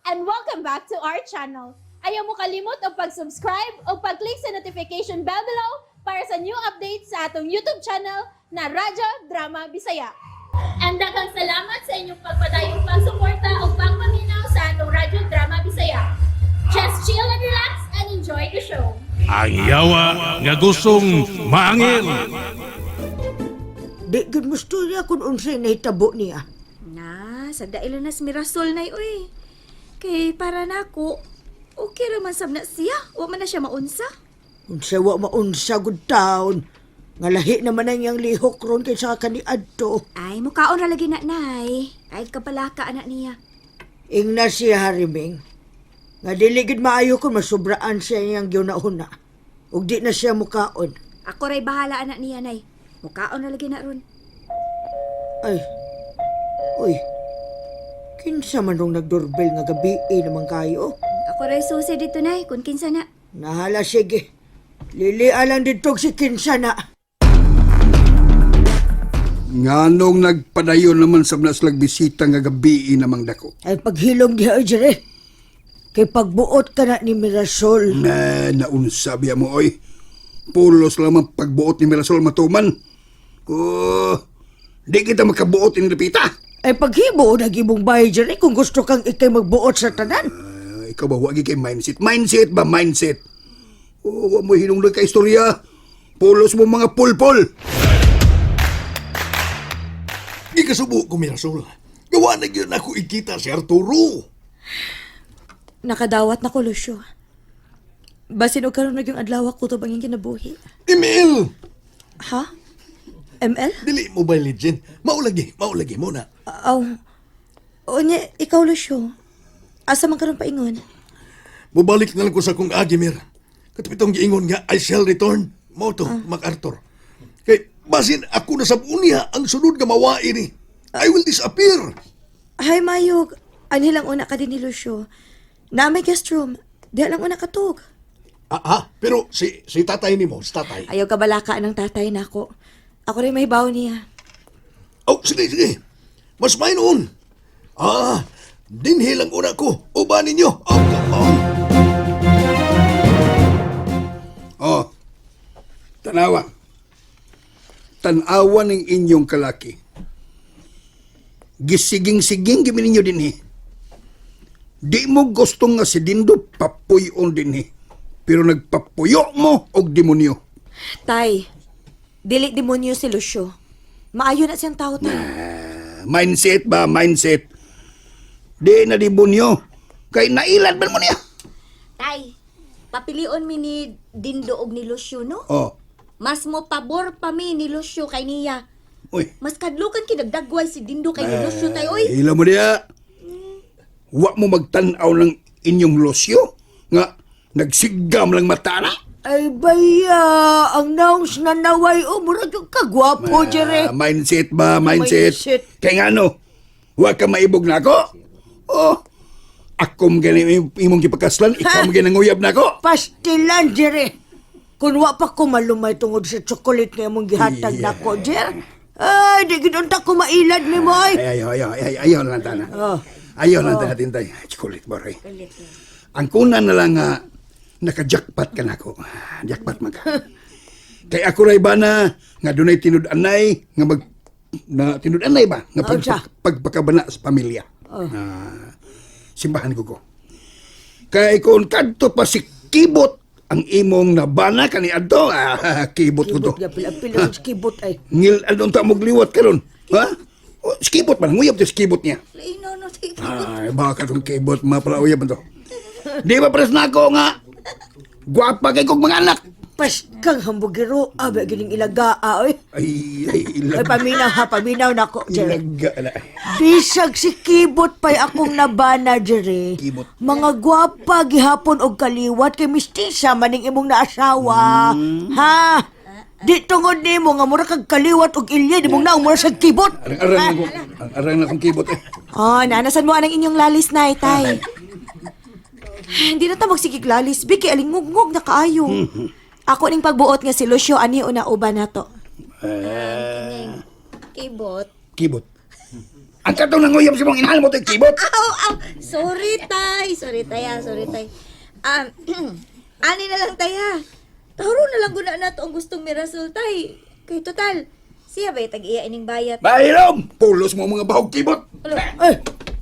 and welcome back to our channel. Ayaw mo kalimot o pag-subscribe o pag-click sa notification bell below para sa new updates sa atong YouTube channel na Radyo Drama Bisaya. And daghang salamat sa inyong pagpadayong pagsuporta o pagpaminaw sa atong Radyo Drama Bisaya. Just chill and relax and enjoy the show. Ang yawa nga gustong maangil. Di gud mo storya kung unsay nahitabo niya. Na, sa dailan na Mirasol na uy. Kay para na ako, okay raman sab na siya. Wa man na siya maunsa. Unsay wa maunsa gud taon. Nga lahi naman ang iyang lihok ron kaysa kaniadto. Ay, mukaon ra lagi na nay. Ay, kapalaka anak niya. Ingna siya hariming. Nga dili gid maayo kung masubraan siya iyang giunahuna. Ug di na siya mukaon. Ako ray bahala anak niya nay. Mukaon ra lagi na ron. Ay. Uy. Kinsa man rong nagdoorbell nga gabi naman kayo. Ako ray susi dito nay, kung kinsa na. Nahala sige. Lilia lang dito si kinsa na. Nganong nagpadayon naman sa naslag bisita nga gabi namang dako. Ay paghilom diha jere. Kay pagbuot ka na ni Mirasol. Na naunsa biya mo oy. Pulos lamang pagbuot ni Mirasol matuman. Oh, di kita makabuot ni Lupita. Ay paghibo na gibong bahay jere kung gusto kang ikay magbuot sa tanan. Ikaw ba wagi kay mindset? Mindset ba mindset? Oh, wa mo hinungloy ka istorya. Pulos mo mga pulpol. Di ka subo ko, Mirasol. Gawa na yun ako ikita si Arturo. Nakadawat na ko, Lucio. Basin og karon nagyong adlaw ko to banging kinabuhi. Emil! Ha? ML? Dili mo ba legend? Maulagi mo na. Aw. O niya, ikaw, Lucio. Asa man karon paingon? Bubalik na lang ko sa kong Agimir. Katapitong giingon nga, I shall return. Mao to, MacArthur. Kay, basin ako na sa bunya ang sunod nga mawai ni. I will disappear. Hay, Mayog. Ani lang una ka din ni Lucio. Na may guest room. Di lang una katog. Pero si tatay ni mo, si tatay. Ayaw ka balaka ng tatay na ako. Ako rin may baw niya. Oh, sige. Mas may noon. Dinhi lang una ko. Uba ninyo. Oh, tanawa. Tanawa ng inyong kalaki. Gisiging-siging gimi ninyo din eh. Di mo gusto nga si Dindo papuyon din eh. Pero nagpapuyo mo og demonyo. Tay, dili demonyo si Lucio. Maayo na siyang tao, tay. Mindset ba? Mindset. Di na demonyo. Kay nailad ba mo niya? Tay, papilion mi ni Dindo og ni Lucio, no? Oh, Mas mo pabor pa mi ni Lucio kay niya. uy. Mas kadlukan kinagdagway si Dindo kay ni Lucio, tay, oy. Hila mo niya. Wa mo magtanaw ng inyong losyo nga nagsigam lang mata na. Ay baya, ang naungs na naway murag yung kagwapo jere. Mindset ba? Mindset. Mindset. Kaya nga no, wa ka maibog na ako. Oh, ako mga imong kipakaslan, ikaw mga nanguyab na ako. Pastilan jere. Kung wa pa ko malumay tungod sa chocolate nga mong gihatag na ko jer. Ay, di gidunta ko mailad ni mo ay. Ayaw lang tana. Ayaw lang tana tintay. Chocolate ba rin? Ang kuna na lang naka-jackpot ka na ako. Jackpot man ka. Kay ako ray ba na nga dunay tinud-anay nga tinud-anay ba nga pagpakabana sa pamilya. Simbahan ko. Kay kung kadto pa si Kibot ang imong nabana kani adto, Kibot ko to. Pila sa kibot ay. Ngil adon ta mogliwat karon. Ha? Skibot man, nguyab to skibot niya. Ino no si Ay, baka itong kibot, mapalauyab man to. Di ba pres na ako nga? Gwapa kay kong mga anak. Pas kang hambugiro, abe gining ilagaa oy. Ay Ilaga. paminaw na ko jere. Ilaga na. Bisag si Kibot pa'y akong nabana, jere. Kibot. Mga gwapa, gihapon og kaliwat, kay mistisa maning imong naasawa. Ha? Di tungod ni mo, nga mura kag kaliwat og ilya, di mong naong mura sa Kibot. Arang na kong kibot eh. Oh, nanasan mo anang inyong lalis na, tay. Hindi na ta magsigig lalis. Biki, alingugngog na kaayo. Ako ning pagbuot nga si Lucio, ani una uban na to. kibot. Kibot. Ang katong nanguyab si mong inahal mo ito'y kibot. Aw! Sorry, tay. Sorry, tay. Ani na lang, tay, ha. Taro na lang guna na to ang gustong mirasol, tay. Kay total, siya ba tag-iya ining bayat? Bahirom! Pulos mo mga bahog kibot.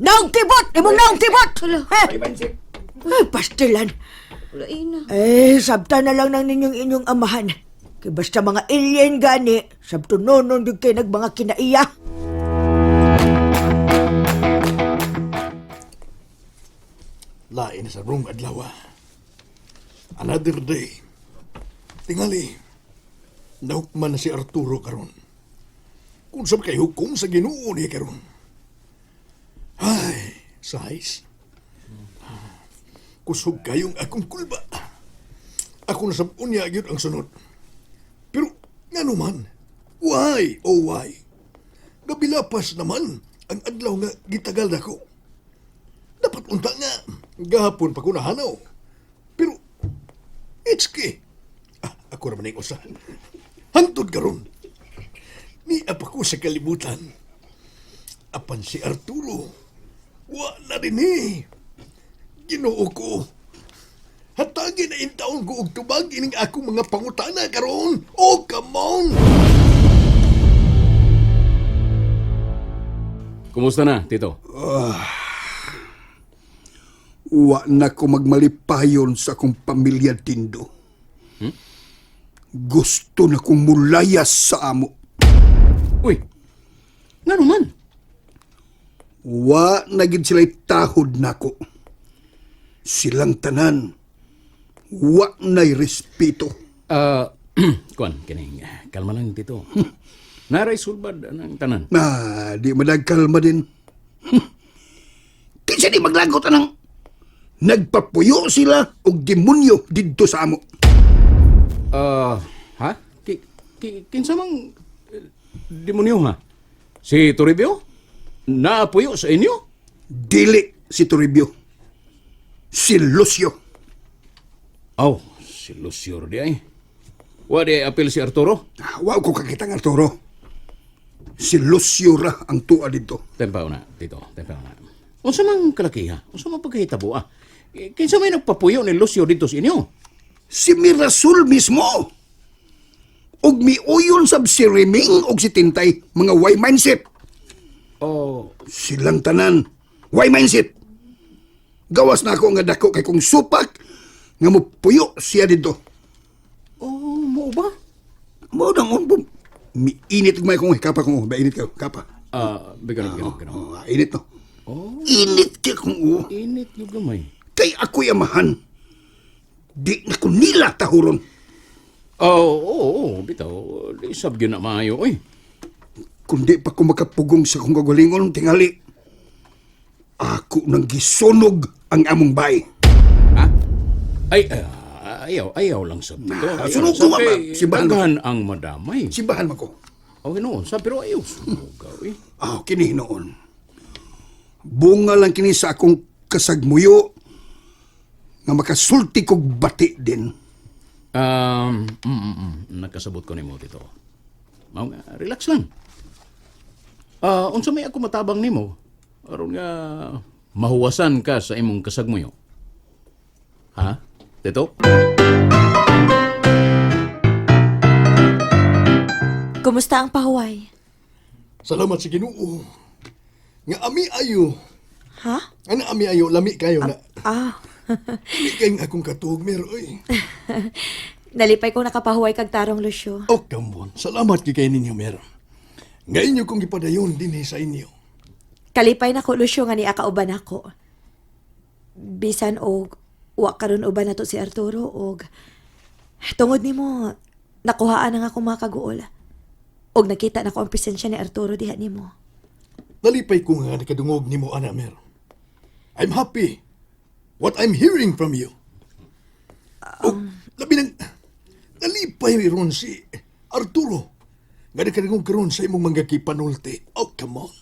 Naong tibot! Imong naong tibot! Ay, bansit. Pastilan. Wala, ina. Sabta na lang ng inyong amahan. Kaya basta mga alien gani, sabto nonon yung kayo mga kinaiya. Lain sa rong adlaw. Another day. Tingali. Nahukman na si Arturo karon. Kung saan kay hukom sa Ginoo niya karon. Ay, sais. Kusog kayong akong kulba. Ako na sabon niya yun ang sunod. Pero, nga naman, why, oh why? Gabilapas naman ang adlaw nga gitagal na ko. Dapat unta nga, gahapon pa ko nahanaw. Pero, it's key. Ako naman yung usa. Hantod karon. Ni apa ko sa kalibutan. Apan si Arturo, wala rin eh. Ginoo ko. Hatagi na intaon ko og tubag ining akong mga pangutana karon. Oh, come on! Kumusta na, Tito? Wa na ko magmalipayon sa akong pamilya Dindo. Gusto na kong mulayas sa amo. Uy, nga naman. Wa na gid sila'y tahod nako. Silang tanan. Wa na'y respeto. Kuan, kining, kalma lang, Tito. Naray sulbad ng tanan. Di madagkalma din. Kinsa di maglagot anang nagpapuyo sila og demonyo didto sa amo. Ha? Kinsa mang demonyo ha? Si Toribio? Naapuyo sa inyo? Dili si Toribio. Si Lucio. Si Lucio di ay. Wa di apil si Arturo? Wa ko kakita ng Arturo. Si Lucio ra ang tuwa dito. Tempaw na, Tito. Tempaw na. Unsa mang kalakiha? Unsa mang pagkahitabo ah? Kinsa may nagpapuyo ni Lucio dito sa inyo? Si Mirasol mismo. Og miuyon sab si Reming og si Tintay, mga way mindset. Silang tanan, way mindset. Gawas na ako nga dako kay kong supak nga mupuyo siya dito. Mo ba? Mo dang miinit may kong kapa kong mainit ka kapa. Bigano. Init no. Init ka kong Init yung gamay. kay ako'y amahan. Di na ko nila tahuron. Bitaw. Di sabyo na maayo, oy. Kundi pa ko makapugong sa kong kagalingon tingali. Ako nang gisunog ang among bay. Ha? Ayaw lang sab dito. Sunog ko ba? Simbahan mo. Daghan ang madamay. Simbahan mo ko. Okay noon, pero ayaw sunog eh. Kini noon. Bunga lang kini sa akong kasagmuyo nga makasulti kog bati din. Nakasabot ko ni mo dito. Relax lang. Unsa may ako matabang nimo aron nga mahuwasan ka sa imong kasagmuyo. Ha? Dito? Kumusta ang pahuway? Salamat sa Ginoo. Nga ami ayo. Ha? Ana ami ayo, lami kayo na. Lami kayong akong katug, Mer, oy. Nalipay kong nakapahuway kag tarong Lucio. Oh, come on. Salamat kay ninyo, Mer. Ngayon nyo kong ipadayon din sa inyo. Kalipay na ko Lucio nga ni akauban ako. Bisan og wa karon uban nato si Arturo og tungod nimo nakuhaan ang akong mga kaguol. Og nakita na ko ang presensya ni Arturo diha nimo. Nalipay ko nga nakadungog ni mo, Ana, Mer. I'm happy. What I'm hearing from you. Labi nang nalipay ron si Arturo. Nga nakadungog karon sa imong mga kipanulti. Oh, come on.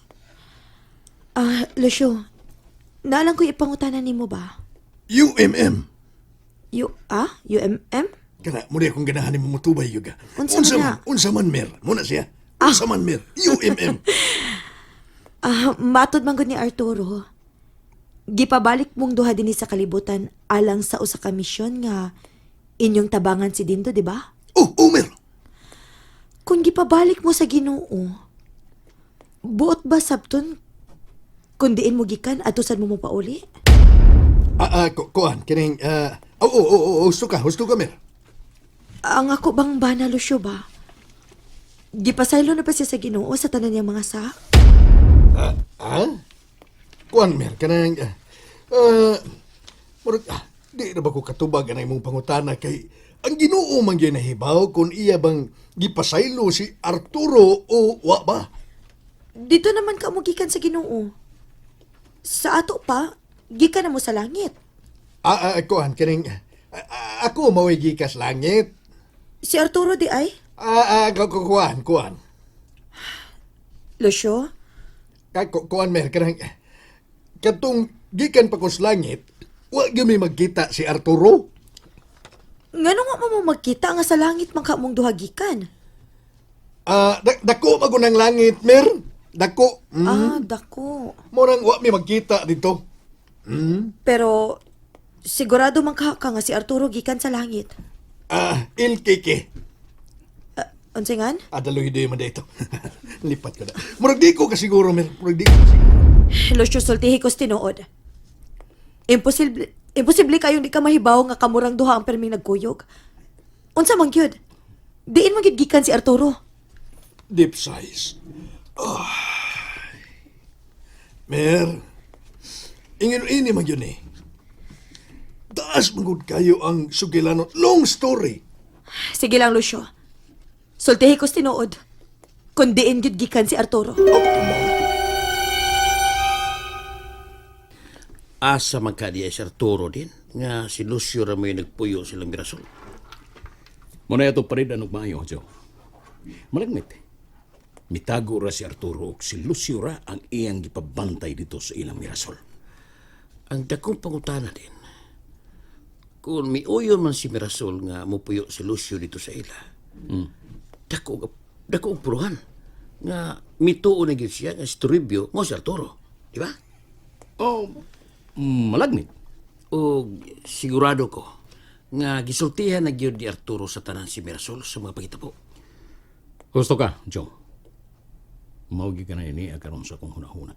Lucio, naalang ko ipangutanan nimo ba? UMM. UMM? Kana, muna akong ganahan ni mamutubay, Yuga. Unsa man na? Unsa man, Mer. Muna siya. Unsa man, Mer. UMM. Matod man gud ni Arturo. Gipabalik mong duha dinhi sa kalibutan alang sa usa ka misyon nga inyong tabangan si Dindo, di ba? Oh, Mer. Kung gipabalik mo sa Ginoo, buot ba sabton kung diin mo gikan at usad mo pauli? Kuan, kining, husto ka, Mer. Ang ako bang bana, Lucio ba? Gipasaylo na pa siya sa Ginoo sa tanan niyang mga sa? Kuan, Mer, kanang, murag, di na ba ko katubag ang imong pangutana kay ang Ginoo man gyud nahibaw kung iya bang gipasaylo si Arturo o wa ba? Dito naman ka mo gikan sa Ginoo. Sa ato pa, gikan na mo sa langit. Kuan, kining, ako maway gikas langit. Si Arturo di ay? Kuan. Lucio? Kuan, Mer, kanang, katong gikan pa ko sa langit, wa gyud may magkita si Arturo. Ngano nga mo magkita nga sa langit man ka mong duha gikan? Dako magunang langit, Mer. Dako. Dako. Murang wa may magkita dito. Pero sigurado man ka nga si Arturo gikan sa langit. Ilkiki. Unsingan? Adaloy di man dito. Lipat ko na. Murag di ko kasiguro, Mer. Murag di ko kasiguro. Lucio, sultihi ko tinuod. Imposible kayong di ka mahibaw nga kamurang duha ang perming nagkuyog. Unsa man gyud? Diin man gyud gikan si Arturo. Deep size. Mer, ingin-ini man yun eh. Taas magod kayo ang sugilanon. Long story. Sige lang, Lucio. Sultihi ko tinuod. Kung diin gyud gikan si Arturo. Asa man ka diya si Arturo din, nga si Lucio ra may nagpuyo silang Mirasol. Muna ito pa rin anong maayo, Joe. Malagmit. Mitago ra si Arturo ug si Lucio ra ang iyang gipabantay dito sa ilang Mirasol. Ang dakong pangutana din, kung miuyon man si Mirasol nga mupuyo si Lucio dito sa ila, dako og puruhan nga mituo na gyud siya nga si Toribio mo si Arturo, di ba? Oh, malagmit. O sigurado ko nga gisultihan na gyud ni Arturo sa tanan si Mirasol sa mga pagitabo. Gusto ka, Joe? Maugi ka na ini akaron sa kong hunahuna.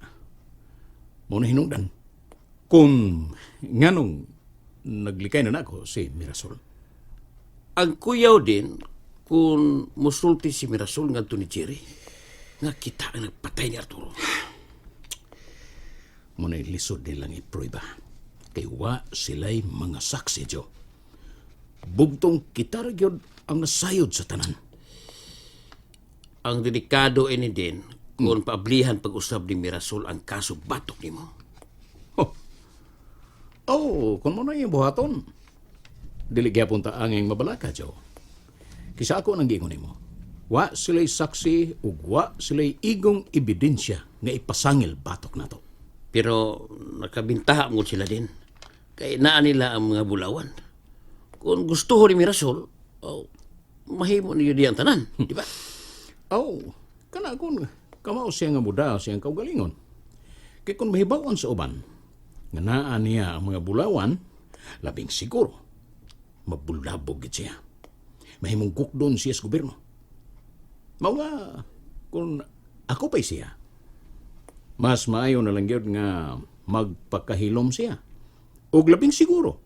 Muna hinungdan. Kung nganong naglikay na nako si Mirasol. Ang kuyaw din, kung musulti si Mirasol nga ni Jerry, nga kita ang nagpatay ni Arturo. Muna lisod nilang ipruiba. Kay wa sila'y mga saksi, Joe. Bugtong kita ra gyud ang nasayod sa tanan. Ang delikado ini din, kung paablihan pag-usab ni Mirasol ang kaso batok nimo. Kung mo na yung buhaton. Dili gyapon ta anging mabalaka, Joe. Kisa ako nang gingon nimo. Wa sila'y saksi ug wa sila'y igong ebidensya nga ipasangil batok nato. Pero nakabintaha mo sila din. Kaya naan nila ang mga bulawan. Kung gusto ho ni Mirasol, mahimo niyo di ang tanan, di ba? Kana kung kamao siya nga muda siyang kaugalingon. Kaya kung mahibawan sa uban, nga naa niya ang mga bulawan, labing siguro, mabulabog gid siya. Mahimong kukdon siya sa gobyerno. Mga, kung ako pa'y siya, mas maayo na lang yun nga magpakahilom siya. O labing siguro,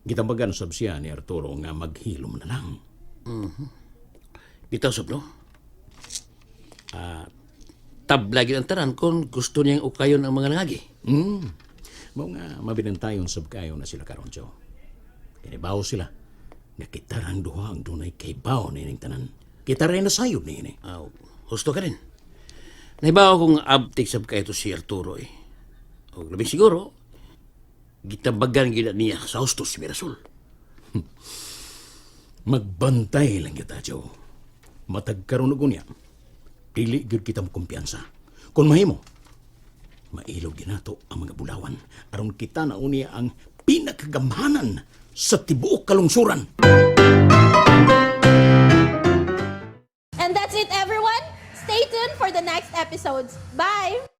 gitambagan sab siya ni Arturo nga maghilom na lang. Bitaw sab, no? Tablagin ang tanan kung gusto niyang ukayon ang mga nangagi. Mga mabinantayon sab kayo na sila karon, Joe. Kinibaw sila. Nakitarang duha ang dunay kaybaw na ining tanan. Kita rin nasayod ni ini. Husto ka rin. Nahibaw kong abtik sab kayo to si Arturo eh. O labing siguro, gitambagan gina niya sa husto si Mirasol. Magbantay lang kita, Joe. Matag karon og unya. Dili gyud kita mo kumpiyansa. Kung mahimo, mailog ginato ang mga bulawan aron kita na unya ang pinakagamhanan sa tibuok kalungsuran. And that's it, everyone. Stay tuned for the next episodes. Bye!